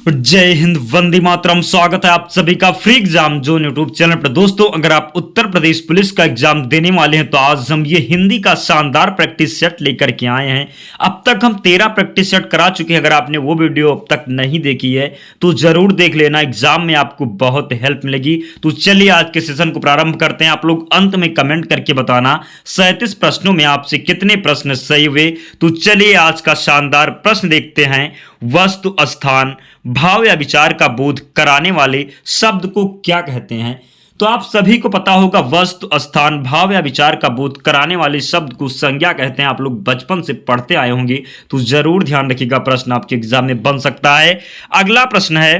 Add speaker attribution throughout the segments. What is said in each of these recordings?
Speaker 1: जय हिंद, वंदे मातरम। स्वागत है आप सभी का free exam zone YouTube channel पर। दोस्तों, अगर आप उत्तर प्रदेश पुलिस का एग्जाम देने वाले हैं तो आज हम ये हिंदी का शानदार प्रैक्टिस सेट लेकर के आए हैं। अब तक हम 13 प्रैक्टिस सेट करा चुके हैं। अगर आपने वो वीडियो अब तक नहीं देखी है तो जरूर देख लेना, एग्जाम में आपको बहुत हेल्प मिलेगी। तो चलिए आज के सेशन को प्रारंभ करते हैं। आप लोग अंत में कमेंट करके बताना 37 प्रश्नों में आपसे कितने प्रश्न सही हुए। तो चलिए आज का शानदार प्रश्न देखते हैं। वस्तु, स्थान, भाव या विचार का बोध कराने वाले शब्द को क्या कहते हैं? तो आप सभी को पता होगा, वस्तु, स्थान, भाव या विचार का बोध कराने वाले शब्द को संज्ञा कहते हैं। आप लोग बचपन से पढ़ते आए होंगे तो जरूर ध्यान रखिएगा, प्रश्न आपके एग्जाम में बन सकता है। अगला प्रश्न है,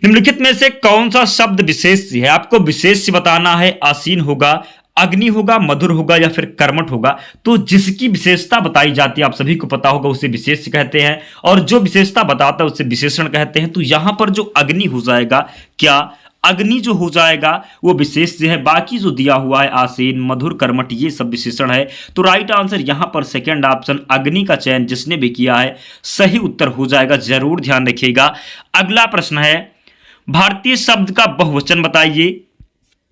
Speaker 1: निम्नलिखित में से कौन सा शब्द विशेष है? आपको विशेष बताना है। आसीन होगा, अग्नि होगा, मधुर होगा या फिर कर्मठ होगा। तो जिसकी विशेषता बताई जाती है, आप सभी को पता होगा, उसे विशेष कहते हैं, और जो विशेषता बताता है उसे विशेषण कहते हैं। तो यहां पर जो अग्नि हो जाएगा, क्या अग्नि जो हो जाएगा वो विशेष है। बाकी जो दिया हुआ है आसीन, मधुर, कर्मठ, ये सब विशेषण है। तो राइट आंसर यहां पर सेकंड ऑप्शन अग्नि का चयन जिसने भी किया है सही उत्तर हो जाएगा। जरूर ध्यान रखिएगा। अगला प्रश्न है, भारतीय शब्द का बहुवचन बताइए।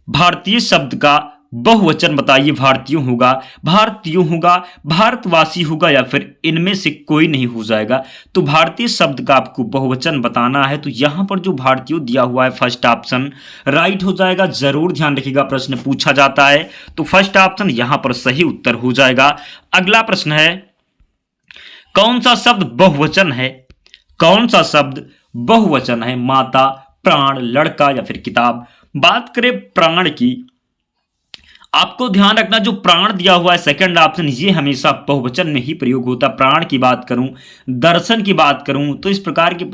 Speaker 1: भारतीय शब्द का बहुवचन बताइए। भारतीयों होगा, भारतीयों होगा, भारतवासी होगा या फिर इनमें से कोई नहीं हो जाएगा। तो भारतीय शब्द का आपको बहुवचन बताना है। तो यहां पर जो भारतीयों दिया हुआ है फर्स्ट ऑप्शन राइट हो जाएगा। जरूर ध्यान रखिएगा, प्रश्न पूछा जाता है तो फर्स्ट ऑप्शन यहां पर सही उत्तर हो जाएगा। अगला प्रश्न है, कौन सा शब्द बहुवचन है? कौन सा शब्द बहुवचन है? माता, प्राण, लड़का या फिर किताब। बात करें प्राण की, आपको ध्यान रखना जो प्राण दिया हुआ है सेकंड ऑप्शन ये हमेशा बहुवचन में ही प्रयोग होता है। प्राण की बात करूं, दर्शन की बात करूं, तो इस प्रकार के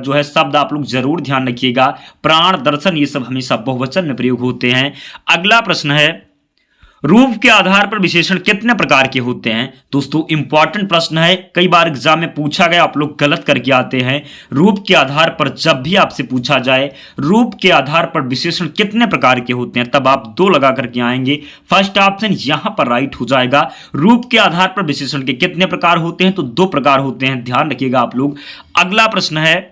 Speaker 1: जो है शब्द आप लोग जरूर ध्यान रखिएगा। प्राण, दर्शन ये सब हमेशा बहुवचन में प्रयोग होते हैं। अगला प्रश्न है, रूप के आधार पर विशेषण कितने प्रकार के होते हैं? दोस्तों इंपॉर्टेंट प्रश्न है, कई बार एग्जाम में पूछा गया, आप लोग गलत करके आते हैं। रूप के आधार पर जब भी आपसे पूछा जाए रूप के आधार पर विशेषण कितने प्रकार के होते हैं, तब आप 2 लगा करके आएंगे। फर्स्ट ऑप्शन यहां पर राइट हो जाएगा। रूप के आधार पर विशेषण के कितने प्रकार होते हैं? तो 2 प्रकार होते हैं, ध्यान रखिएगा आप लोग। अगला प्रश्न है,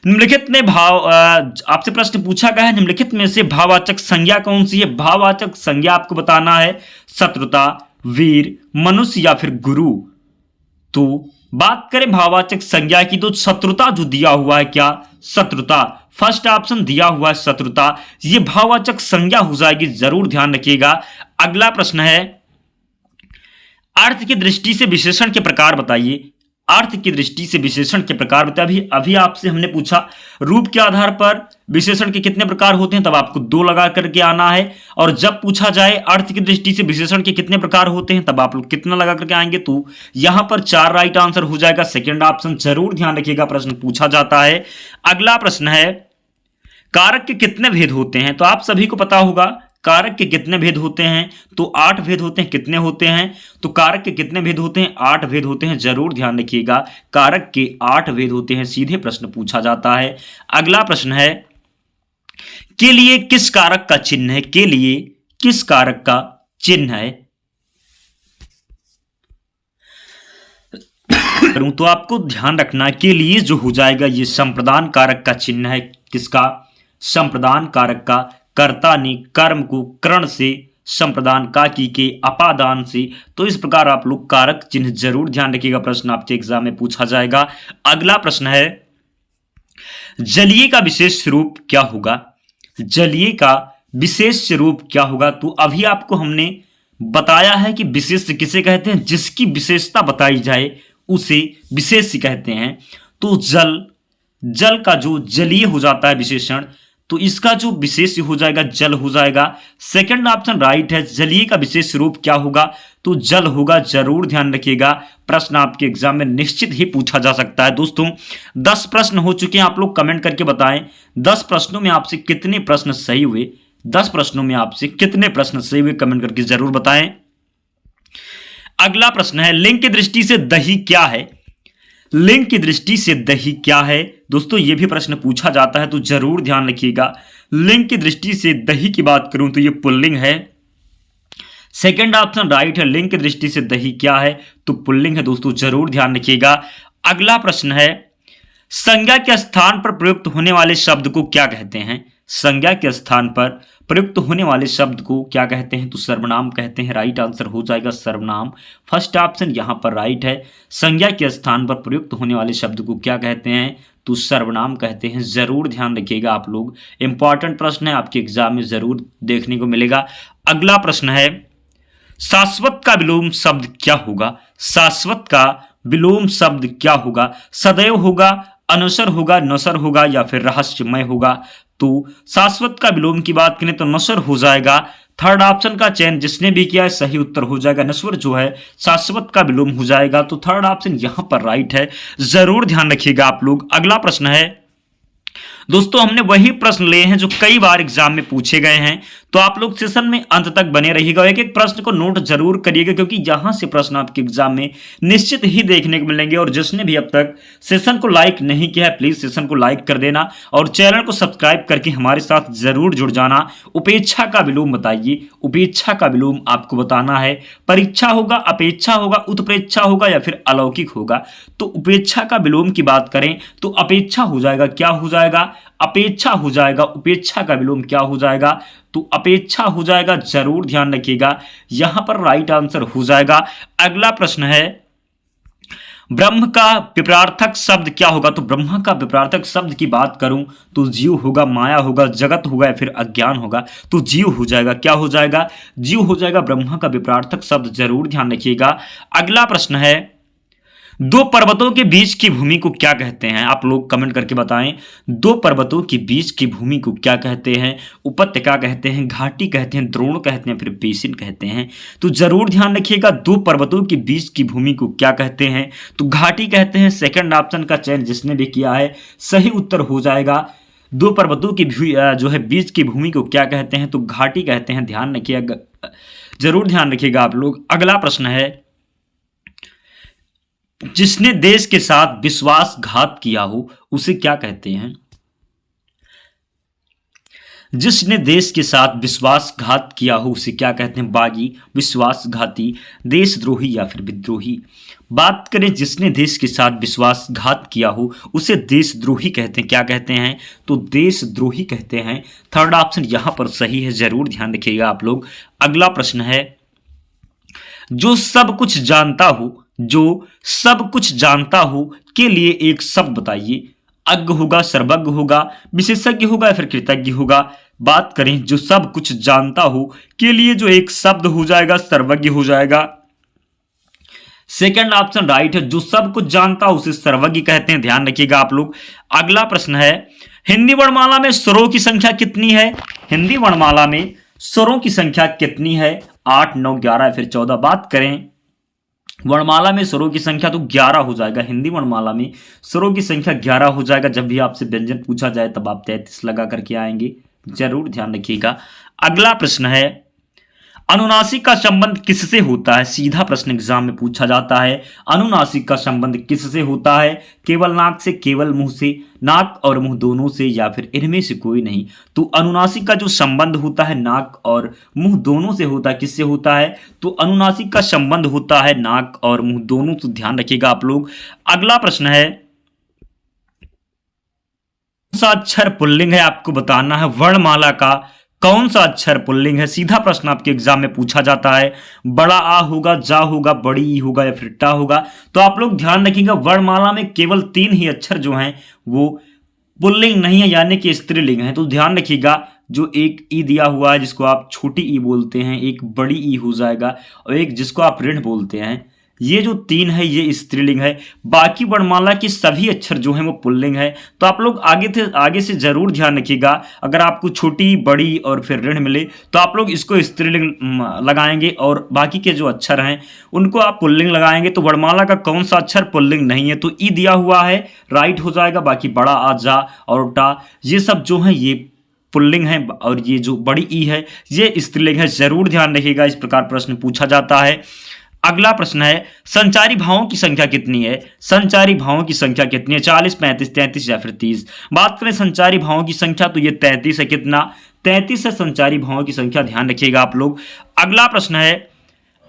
Speaker 1: निम्नलिखित में भाव आपसे प्रश्न पूछा गया है, निम्नलिखित में से भाववाचक संज्ञा कौन सी है? भाववाचक संज्ञा आपको बताना है। शत्रुता, वीर, मनुष्य या फिर गुरु। तो बात करें भाववाचक संज्ञा की तो शत्रुता जो दिया हुआ है, क्या शत्रुता फर्स्ट ऑप्शन दिया हुआ है शत्रुता, ये भाववाचक संज्ञा हो जाएगी। जरूर ध्यान रखिएगा। अगला प्रश्न है, अर्थ की दृष्टि से विशेषण के प्रकार बताइए। अर्थ की दृष्टि से विशेषण के प्रकार बताइए। अभी आपसे हमने पूछा रूप के आधार पर विशेषण के कितने प्रकार होते हैं, तब आपको 2 लगा करके आना है। और जब पूछा जाए अर्थ की दृष्टि से विशेषण के कितने प्रकार होते हैं, तब आप लोग कितना लगा करके आएंगे? तो यहां पर 4 राइट आंसर हो जाएगा। सेकेंड ऑप्शन जरूर ध्यान रखिएगा, प्रश्न पूछा जाता है। अगला प्रश्न है, कारक के कितने भेद होते हैं? तो आप सभी को पता होगा कारक के कितने भेद होते हैं, तो 8 भेद होते हैं। कितने होते हैं? तो कारक के कितने भेद होते हैं? 8 भेद होते हैं। जरूर ध्यान रखिएगा, कारक के 8 भेद होते हैं। सीधे प्रश्न पूछा जाता है। अगला प्रश्न है, के लिए किस कारक का चिन्ह है? के लिए किस कारक का चिन्ह है? तो आपको ध्यान रखना, के लिए जो हो जाएगा ये संप्रदान कारक का चिन्ह है। किसका? संप्रदान कारक का। कर्ता ने कर्म को करण से, संप्रदान काकी के अपादान से। तो इस प्रकार आप लोग कारक चिन्ह जरूर ध्यान रखिएगा, प्रश्न आपके एग्जाम में पूछा जाएगा। अगला प्रश्न है, जलीय का विशेष रूप क्या होगा? जलीय का विशेष रूप क्या होगा? तो अभी आपको हमने बताया है कि विशेष किसे कहते हैं, जिसकी विशेषता बताई जाए उसे विशेष कहते हैं। तो जल का जो जलीय हो जाता है विशेषण, तो इसका जो विशेष हो जाएगा जल हो जाएगा। सेकंड ऑप्शन राइट है। जलीय का विशेष रूप क्या होगा? तो जल होगा। जरूर ध्यान रखिएगा, प्रश्न आपके एग्जाम में निश्चित ही पूछा जा सकता है। दोस्तों 10 प्रश्न हो चुके हैं, आप लोग कमेंट करके बताएं 10 प्रश्नों में आपसे कितने प्रश्न सही हुए। 10 प्रश्नों में आपसे कितने प्रश्न सही हुए कमेंट करके जरूर बताएं। अगला प्रश्न है, लिंग की दृष्टि से दही क्या है? लिंग की दृष्टि से दही क्या है? दोस्तों ये भी प्रश्न पूछा जाता है, तो जरूर ध्यान रखिएगा। लिंग की दृष्टि से दही की बात करूं तो ये पुल्लिंग है। सेकंड ऑप्शन राइट है। लिंग की दृष्टि से दही क्या है? तो पुल्लिंग है। दोस्तों जरूर ध्यान रखिएगा। अगला प्रश्न है, संज्ञा के स्थान पर प्रयुक्त होने वाले शब्द को क्या कहते हैं? संज्ञा के स्थान पर प्रयुक्त होने वाले शब्द को क्या कहते हैं? तो सर्वनाम कहते हैं। राइट आंसर हो जाएगा सर्वनाम। फर्स्ट ऑप्शन यहां पर राइट है। संज्ञा के स्थान पर प्रयुक्त होने वाले शब्द को क्या कहते हैं? तो सर्वनाम कहते हैं। जरूर ध्यान रखिएगा आप लोग, इंपॉर्टेंट प्रश्न है, आपके एग्जाम में जरूर देखने को मिलेगा। अगला प्रश्न है, शाश्वत का विलोम शब्द क्या होगा? शाश्वत का विलोम शब्द क्या होगा? सदैव होगा, अनश्वर होगा, नश्वर होगा या फिर रहस्यमय होगा? तो शाश्वत का विलोम की बात करें तो नश्वर हो जाएगा। थर्ड ऑप्शन का चयन जिसने भी किया है सही उत्तर हो जाएगा। नश्वर जो है शाश्वत का विलोम हो जाएगा, तो थर्ड ऑप्शन यहां पर राइट है। जरूर ध्यान रखिएगा आप लोग। अगला प्रश्न है दोस्तों, हमने वही प्रश्न लिए हैं जो कई बार एग्जाम में पूछे गए हैं, तो आप लोग सेशन में अंत तक बने रहिएगा। एक एक प्रश्न को नोट जरूर करिएगा क्योंकि यहां से प्रश्न आपके एग्जाम में निश्चित ही देखने को मिलेंगे। और जिसने भी अब तक सेशन को लाइक नहीं किया है प्लीज सेशन को लाइक कर देना और चैनल को सब्सक्राइब करके हमारे साथ जरूर जुड़ जाना। उपेक्षा का विलोम बताइए। उपेक्षा का विलोम आपको बताना है। परीक्षा होगा, अपेक्षा होगा, उत्प्रेक्षा होगा या फिर अलौकिक होगा? तो उपेक्षा का विलोम की बात करें तो अपेक्षा हो जाएगा। क्या हो जाएगा? अपेक्षा हो जाएगा। उपेक्षा का विलोम क्या हो जाएगा? तो अपेक्षा हो जाएगा। जरूर ध्यान रखिएगा, यहां पर राइट आंसर हो जाएगा। अगला प्रश्न है, ब्रह्म का विपरार्थक शब्द क्या होगा? तो ब्रह्म का विपरार्थक शब्द की बात करूं तो जीव होगा, माया होगा, जगत होगा या फिर अज्ञान होगा? तो जीव हो जाएगा। क्या हो जाएगा? जीव हो जाएगा। ब्रह्म का विपरार्थक शब्द जरूर ध्यान रखिएगा। अगला प्रश्न है, दो पर्वतों के बीच की भूमि को क्या कहते हैं? आप लोग कमेंट करके बताएं। दो पर्वतों के बीच की भूमि को क्या कहते हैं? उपत्यका कहते हैं, घाटी कहते हैं, द्रोण कहते हैं, फिर बेसिन कहते हैं? तो जरूर ध्यान रखिएगा, दो पर्वतों के बीच की भूमि को क्या कहते हैं? तो घाटी कहते हैं। सेकंड ऑप्शन का चयन जिसने भी किया है सही उत्तर हो जाएगा। दो पर्वतों की जो है बीच की भूमि को क्या कहते हैं? तो घाटी कहते हैं। ध्यान रखिएगा, जरूर ध्यान रखिएगा आप लोग। अगला प्रश्न है, जिसने देश के साथ विश्वासघात किया हो उसे क्या कहते हैं? जिसने देश के साथ विश्वासघात किया हो उसे क्या कहते हैं? बागी, विश्वासघाती, देशद्रोही या फिर विद्रोही? बात करें जिसने देश के साथ विश्वासघात किया हो उसे देशद्रोही कहते हैं। क्या कहते हैं? तो देशद्रोही कहते हैं। थर्ड ऑप्शन यहां पर सही है। जरूर ध्यान रखिएगा आप लोग। अगला प्रश्न है, जो सब कुछ जानता हो, जो सब कुछ जानता हो के लिए एक शब्द बताइए। अज्ञ होगा, सर्वज्ञ होगा, विशेषज्ञ होगा या फिर कृतज्ञ होगा? बात करें जो सब कुछ जानता हो के लिए जो एक शब्द हो जाएगा सर्वज्ञ हो जाएगा। सेकंड ऑप्शन राइट है। जो सब कुछ जानता हो उसे सर्वज्ञ कहते हैं। ध्यान रखिएगा आप लोग। अगला प्रश्न है, हिंदी वर्णमाला में स्वरों की संख्या कितनी है? हिंदी वर्णमाला में स्वरों की संख्या कितनी है? 8, 9, 11 या फिर 14? बात करें वर्णमाला में स्वरों की संख्या तो 11 हो जाएगा। हिंदी वर्णमाला में स्वरों की संख्या 11 हो जाएगा। जब भी आपसे व्यंजन पूछा जाए तब आप 33 लगा करके आएंगे। जरूर ध्यान रखिएगा। अगला प्रश्न है, अनुनासिक का संबंध किससे होता है? सीधा प्रश्न एग्जाम में पूछा जाता है। अनुनासिक का संबंध किससे होता है? केवल नाक से, केवल मुंह से, नाक और मुंह दोनों से या फिर इनमें से कोई नहीं? तो अनुनासिक का जो संबंध होता है नाक और मुंह दोनों से होता है। किससे होता है? तो अनुनासिक का संबंध होता है नाक और मुंह दोनों से। ध्यान रखिएगा आप लोग। अगला प्रश्न है, कौन सा अक्षर पुल्लिंग है? आपको बताना है वर्णमाला का कौन सा अक्षर पुल्लिंग है? सीधा प्रश्न आपके एग्जाम में पूछा जाता है। बड़ा आ होगा, जा होगा, बड़ी ई होगा या फिर टा होगा? तो आप लोग ध्यान रखिएगा, वर्णमाला में केवल 3 ही अक्षर जो हैं वो पुल्लिंग नहीं है, यानी कि स्त्रीलिंग है। तो ध्यान रखिएगा, जो एक ई दिया हुआ है जिसको आप छोटी ई बोलते हैं, एक बड़ी ई हो जाएगा और एक जिसको आप ऋण बोलते हैं, ये जो 3 है ये स्त्रीलिंग है। बाकी वर्णमाला के सभी अक्षर जो हैं वो पुल्लिंग है। तो आप लोग आगे से जरूर ध्यान रखिएगा। अगर आपको छोटी, बड़ी और फिर ऋण मिले तो आप लोग इसको स्त्रीलिंग लगाएंगे और बाकी के जो अक्षर हैं उनको आप पुल्लिंग लगाएंगे। तो वर्णमाला का कौन सा अक्षर पुल्लिंग नहीं है? तो ई दिया हुआ है, राइट हो जाएगा। बाकी बड़ा, आ, जा और टा ये सब जो है ये पुल्लिंग है और ये जो बड़ी ई है ये स्त्रीलिंग है। जरूर ध्यान रखिएगा, इस प्रकार प्रश्न पूछा जाता है। अगला प्रश्न है, संचारी भावों की संख्या कितनी है? संचारी भावों की संख्या कितनी है? 40, 35, 33 या फिर 30? बात करें संचारी भावों की संख्या तो ये 33 है। कितना? 33 है संचारी भावों की संख्या। ध्यान रखिएगा आप लोग। अगला प्रश्न है,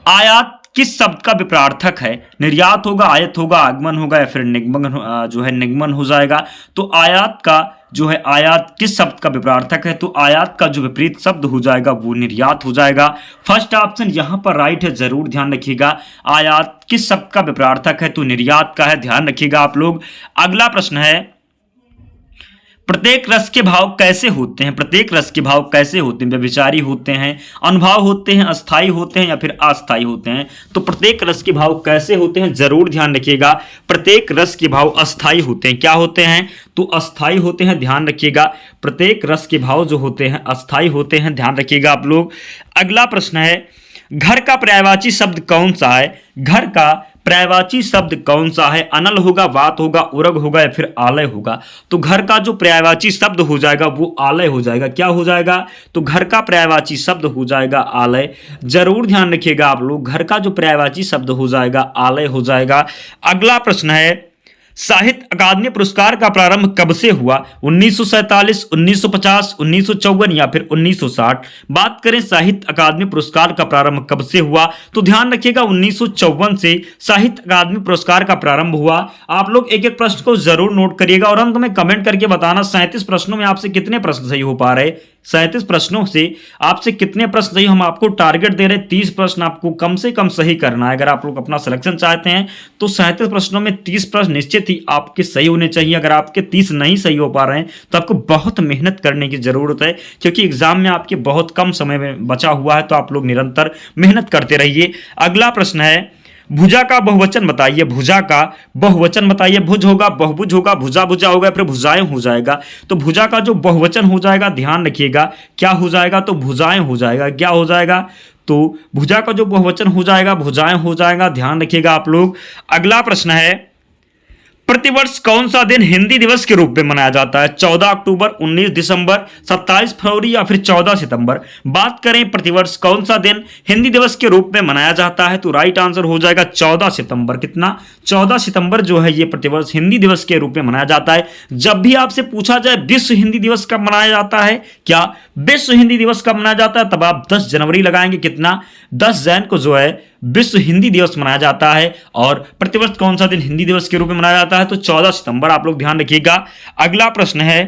Speaker 1: आयात किस शब्द का विपरार्थक है? निर्यात होगा, आयत होगा, आगमन होगा, या फिर निगमन जो है निगमन हो जाएगा। तो आयात का जो है आयात किस शब्द का विपरार्थक है? तो आयात का जो विपरीत शब्द हो जाएगा वो निर्यात हो जाएगा। फर्स्ट ऑप्शन यहां पर राइट है, जरूर ध्यान रखिएगा। आयात किस शब्द का विपरार्थक है? तो निर्यात का है, ध्यान रखिएगा आप लोग। अगला प्रश्न है, प्रत्येक रस के भाव कैसे होते हैं? प्रत्येक रस के भाव कैसे होते हैं? व्यभिचारी होते हैं, अनुभाव होते हैं, अस्थाई होते हैं, या फिर अस्थाई होते हैं? तो प्रत्येक रस के भाव कैसे होते हैं? जरूर ध्यान रखिएगा। प्रत्येक रस के भाव अस्थाई होते हैं। क्या होते हैं? तो अस्थाई होते हैं, ध्यान रखिएगा। प्रत्येक रस के भाव जो होते हैं अस्थाई होते हैं, ध्यान रखिएगा आप लोग। अगला प्रश्न है, घर का पर्यायवाची शब्द कौन सा है? घर का पर्यायवाची शब्द कौन सा है? अनल होगा, वात होगा, उरग होगा, या फिर आलय होगा? तो घर का जो पर्यायवाची शब्द हो जाएगा वो आलय हो जाएगा। क्या हो जाएगा? तो घर का पर्यायवाची शब्द हो जाएगा आलय। जरूर ध्यान रखिएगा आप लोग, घर का जो पर्यायवाची शब्द हो जाएगा आलय हो जाएगा। अगला प्रश्न है, साहित्य अकादमी पुरस्कार का प्रारंभ कब से हुआ? 1947, 1950, 1954, या फिर 1960? बात करें साहित्य अकादमी पुरस्कार का प्रारंभ कब से हुआ, तो ध्यान रखिएगा 1954 से साहित्य अकादमी पुरस्कार का प्रारंभ हुआ। आप लोग एक एक प्रश्न को जरूर नोट करिएगा और अंत में कमेंट करके बताना 37 प्रश्नों में आपसे कितने प्रश्न सही हो पा रहे। 37 प्रश्नों से आपसे कितने प्रश्न सही? हम आपको टारगेट दे रहे 30 प्रश्न आपको कम से कम सही करना है। अगर आप लोग अपना सिलेक्शन चाहते हैं तो 37 प्रश्नों में 30 प्रश्न निश्चित ही आपके सही होने चाहिए। अगर आपके 30 नहीं सही हो पा रहे हैं तो आपको बहुत मेहनत करने की जरूरत है, क्योंकि एग्जाम में आपके बहुत कम समय में बचा हुआ है। तो आप लोग निरंतर मेहनत करते रहिए। अगला प्रश्न है, भुजा का बहुवचन बताइए। भुजा का बहुवचन बताइए। भुज होगा, बहुभुज होगा, भुजा भुजा होगा, फिर भुजाएं हो जाएगा। तो भुजा का जो बहुवचन हो जाएगा, ध्यान रखिएगा, क्या हो जाएगा? तो भुजाएं हो जाएगा। क्या हो जाएगा? तो भुजा का जो बहुवचन हो जाएगा भुजाएं हो जाएगा, ध्यान रखिएगा आप लोग। अगला प्रश्न है, प्रतिवर्ष कौन सा दिन हिंदी दिवस के रूप में मनाया जाता है? 14 अक्टूबर, 19 दिसंबर, 27 फरवरी, या फिर 14 सितंबर? बात करें प्रतिवर्ष कौन सा दिन हिंदी दिवस के रूप में मनाया जाता है, तो राइट आंसर हो जाएगा 14 सितंबर। कितना? 14 सितंबर जो है ये प्रतिवर्ष हिंदी दिवस के रूप में मनाया जाता है। जब भी आपसे पूछा जाए विश्व हिंदी दिवस कब मनाया जाता है, क्या विश्व हिंदी दिवस कब मनाया जाता है, तब आप 10 जनवरी लगाएंगे। कितना? 10 जैन को जो है विश्व हिंदी दिवस मनाया जाता है। और प्रतिवर्ष कौन सा दिन हिंदी दिवस के रूप में मनाया जाता है, तो 14 सितंबर। आप लोग ध्यान रखिएगा। अगला प्रश्न है,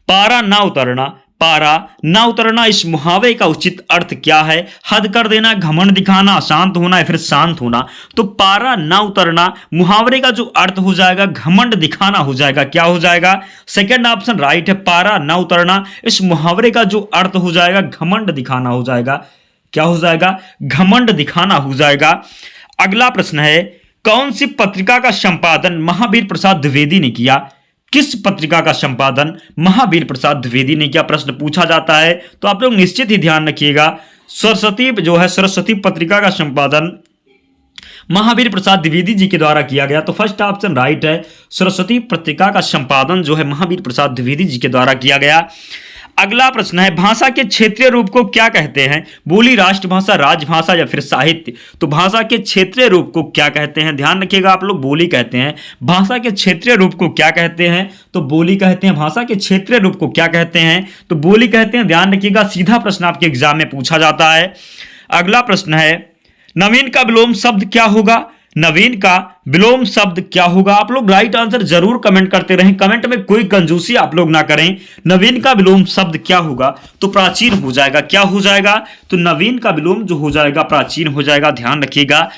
Speaker 1: पारा ना उतरना। पारा ना उतरना, इस मुहावरे का उचित अर्थ क्या है? हद कर देना, घमंड दिखाना, अशांत होना, या फिर शांत होना? तो पारा ना उतरना मुहावरे का जो अर्थ हो जाएगा घमंड दिखाना हो जाएगा। क्या हो जाएगा? सेकंड ऑप्शन राइट है, पारा ना उतरना इस मुहावरे का जो अर्थ हो जाएगा घमंड दिखाना हो जाएगा। क्या हो जाएगा? घमंड दिखाना हो जाएगा। अगला प्रश्न है, कौन सी पत्रिका का संपादन महावीर प्रसाद द्विवेदी ने किया? किस पत्रिका का संपादन महावीर प्रसाद द्विवेदी ने किया? प्रश्न पूछा जाता है, तो आप लोग निश्चित ही ध्यान रखिएगा। सरस्वती जो है सरस्वती पत्रिका का संपादन महावीर प्रसाद द्विवेदी जी के द्वारा किया गया। तो फर्स्ट ऑप्शन राइट है, सरस्वती पत्रिका का संपादन जो है महावीर प्रसाद द्विवेदी जी के द्वारा किया गया। अगला प्रश्न है, भाषा के क्षेत्रीय रूप को क्या कहते हैं? बोली, राष्ट्रभाषा, राजभाषा, या फिर साहित्य? तो भाषा के क्षेत्रीय रूप को क्या कहते हैं? ध्यान रखिएगा आप लोग, बोली कहते हैं। भाषा के क्षेत्रीय रूप को क्या कहते हैं? तो बोली कहते हैं। भाषा के क्षेत्रीय रूप को क्या कहते हैं? तो बोली कहते हैं। ध्यान रखिएगा, सीधा प्रश्न आपके एग्जाम में पूछा जाता है। अगला प्रश्न है, नवीन का विलोम शब्द क्या होगा? नवीन का विलोम शब्द क्या होगा? आप लोग राइट आंसर जरूर कमेंट करते रहें। कमेंट में कोई कंजूसी आप लोग ना करें। नवीन का विलोम शब्द क्या होगा? तो प्राचीन हो जाएगा। क्या हो जाएगा? तो नवीन का विलोम जो हो जाएगा प्राचीन हो जाएगा, ध्यान रखिएगा।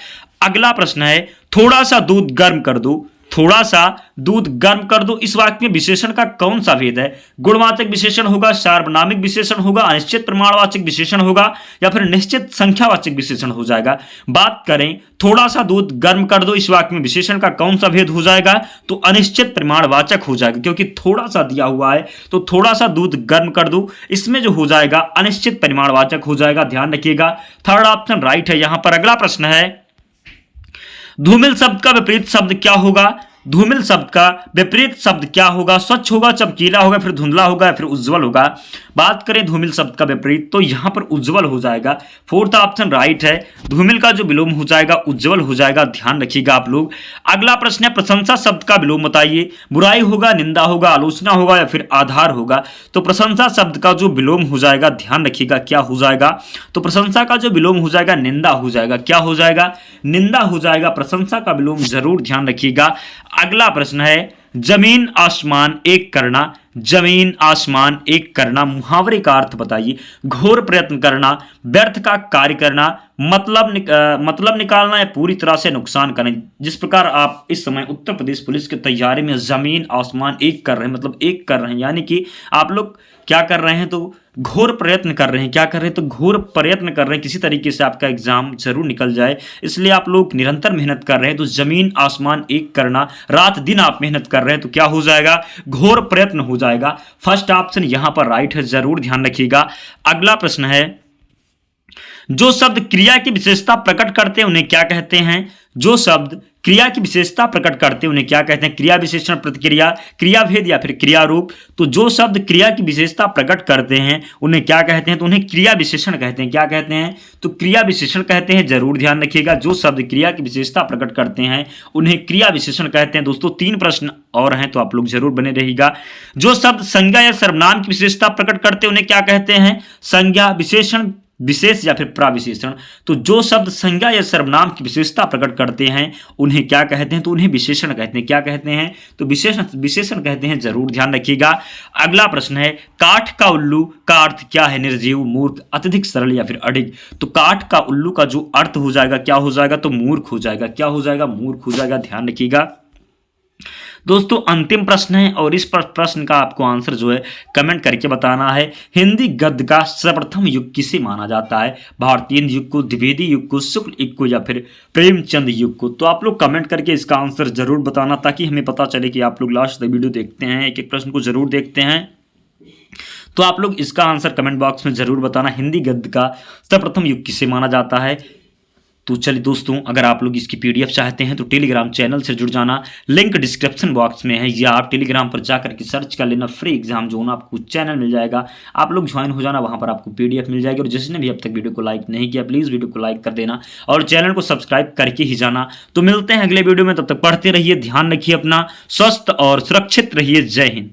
Speaker 1: अगला प्रश्न है, थोड़ा सा दूध गर्म कर दो। थोड़ा सा दूध गर्म कर दो, इस वाक्य में विशेषण का कौन सा भेद है? गुणवाचक विशेषण होगा, सार्वनामिक विशेषण होगा, अनिश्चित प्रमाणवाचक विशेषण होगा, या फिर निश्चित संख्यावाचक विशेषण हो जाएगा? बात करें थोड़ा सा दूध गर्म कर दो, इस वाक्य में विशेषण का कौन सा भेद हो जाएगा? तो अनिश्चित प्रमाणवाचक हो जाएगा, क्योंकि थोड़ा सा दिया हुआ है। तो थोड़ा सा दूध गर्म कर दो, इसमें जो हो जाएगा अनिश्चित परिमाणवाचक हो जाएगा, ध्यान रखिएगा। थर्ड ऑप्शन राइट है यहां पर। अगला प्रश्न है, धूमिल शब्द का विपरीत शब्द क्या होगा? धूमिल शब्द का विपरीत शब्द क्या होगा? स्वच्छ होगा, चमकीला होगा, फिर धुंधला होगा, फिर उज्जवल होगा। बात करें धूमिल शब्द का विपरीत तो यहां पर उज्जवल हो जाएगा। फोर्थ ऑप्शन राइट है। धूमिल का जो विलोम हो जाएगा उज्जवल हो जाएगा, ध्यान रखिएगा आप लोग। अगला प्रश्न है प्रशंसा शब्द का विलोम बताइए। बुराई होगा, निंदा होगा, आलोचना होगा या फिर आधार होगा? तो प्रशंसा शब्द का जो विलोम हो जाएगा, ध्यान रखिएगा क्या हो जाएगा? तो प्रशंसा का जो विलोम हो जाएगा निंदा हो जाएगा। क्या हो जाएगा? निंदा हो जाएगा। प्रशंसा का विलोम जरूर ध्यान रखिएगा। अगला प्रश्न है जमीन आसमान एक करना। जमीन आसमान एक करना मुहावरे का अर्थ बताइए। घोर प्रयत्न करना, व्यर्थ का कार्य करना, मतलब निकालना या पूरी तरह से नुकसान करना। जिस प्रकार आप इस समय उत्तर प्रदेश पुलिस की तैयारी में जमीन आसमान एक कर रहे हैं, मतलब एक कर रहे हैं, यानी कि आप लोग क्या कर रहे हैं? तो घोर प्रयत्न कर रहे हैं। क्या कर रहे हैं? तो घोर प्रयत्न कर रहे हैं किसी तरीके से आपका एग्जाम जरूर निकल जाए, इसलिए आप लोग निरंतर मेहनत कर रहे हैं। तो जमीन आसमान एक करना, रात दिन आप मेहनत कर रहे हैं, तो क्या हो जाएगा? घोर प्रयत्न हो जाएगा। फर्स्ट ऑप्शन यहां पर राइट है, जरूर ध्यान रखिएगा। अगला प्रश्न है जो शब्द क्रिया की विशेषता प्रकट करते हैं उन्हें क्या कहते हैं? जो शब्द क्रिया की विशेषता प्रकट करते हैं उन्हें क्या कहते हैं? क्रिया विशेषण, प्रतिक्रिया, क्रियाभेद या फिर क्रिया रूप। तो जो शब्द क्रिया की विशेषता प्रकट करते हैं उन्हें क्या कहते हैं? तो उन्हें क्रिया विशेषण कहते हैं। क्या कहते हैं? तो क्रिया विशेषण कहते हैं, जरूर ध्यान रखिएगा। जो शब्द क्रिया की विशेषता प्रकट करते हैं उन्हें क्रिया विशेषण कहते हैं। दोस्तों 3 प्रश्न और हैं तो आप लोग जरूर बने रहिएगा। जो शब्द संज्ञा या सर्वनाम की विशेषता प्रकट करते हैं उन्हें क्या कहते हैं? संज्ञा, विशेषण, विशेष या फिर प्राविशेषण। तो जो शब्द संज्ञा या सर्वनाम की विशेषता प्रकट करते हैं उन्हें क्या कहते हैं? तो उन्हें विशेषण कहते हैं। क्या कहते हैं? तो विशेषण कहते हैं, जरूर ध्यान रखिएगा। अगला प्रश्न है काठ का उल्लू का अर्थ क्या है? निर्जीव, मूर्ख, अत्यधिक सरल या फिर अडिग। तो काठ का उल्लू का जो अर्थ हो जाएगा क्या हो जाएगा? तो मूर्ख हो जाएगा। क्या हो जाएगा? मूर्ख हो जाएगा, ध्यान रखिएगा। दोस्तों अंतिम प्रश्न है और इस प्रश्न का आपको आंसर जो है कमेंट करके बताना है। हिंदी गद्य का सर्वप्रथम युग किसे माना जाता है? भारतीय युग को, द्विवेदी युग को, शुक्ल युग को या फिर प्रेमचंद युग को? तो आप लोग कमेंट करके इसका आंसर जरूर बताना ताकि हमें पता चले कि आप लोग लास्ट तक वीडियो देखते हैं, एक एक प्रश्न को जरूर देखते हैं। तो आप लोग इसका आंसर कमेंट बॉक्स में जरूर बताना, हिंदी गद्य का सर्वप्रथम युग किसे माना जाता है। तो चलिए दोस्तों, अगर आप लोग इसकी पीडीएफ चाहते हैं तो टेलीग्राम चैनल से जुड़ जाना, लिंक डिस्क्रिप्शन बॉक्स में है, या आप टेलीग्राम पर जाकर के सर्च कर लेना फ्री एग्जाम जोन, आपको चैनल मिल जाएगा, आप लोग ज्वाइन हो जाना, वहां पर आपको पीडीएफ मिल जाएगी। और जिसने भी अब तक वीडियो को लाइक नहीं किया प्लीज़ वीडियो को लाइक कर देना और चैनल को सब्सक्राइब करके ही जाना। तो मिलते हैं अगले वीडियो में, तब तक पढ़ते रहिए, ध्यान रखिए अपना, स्वस्थ और सुरक्षित रहिए। जय हिंद।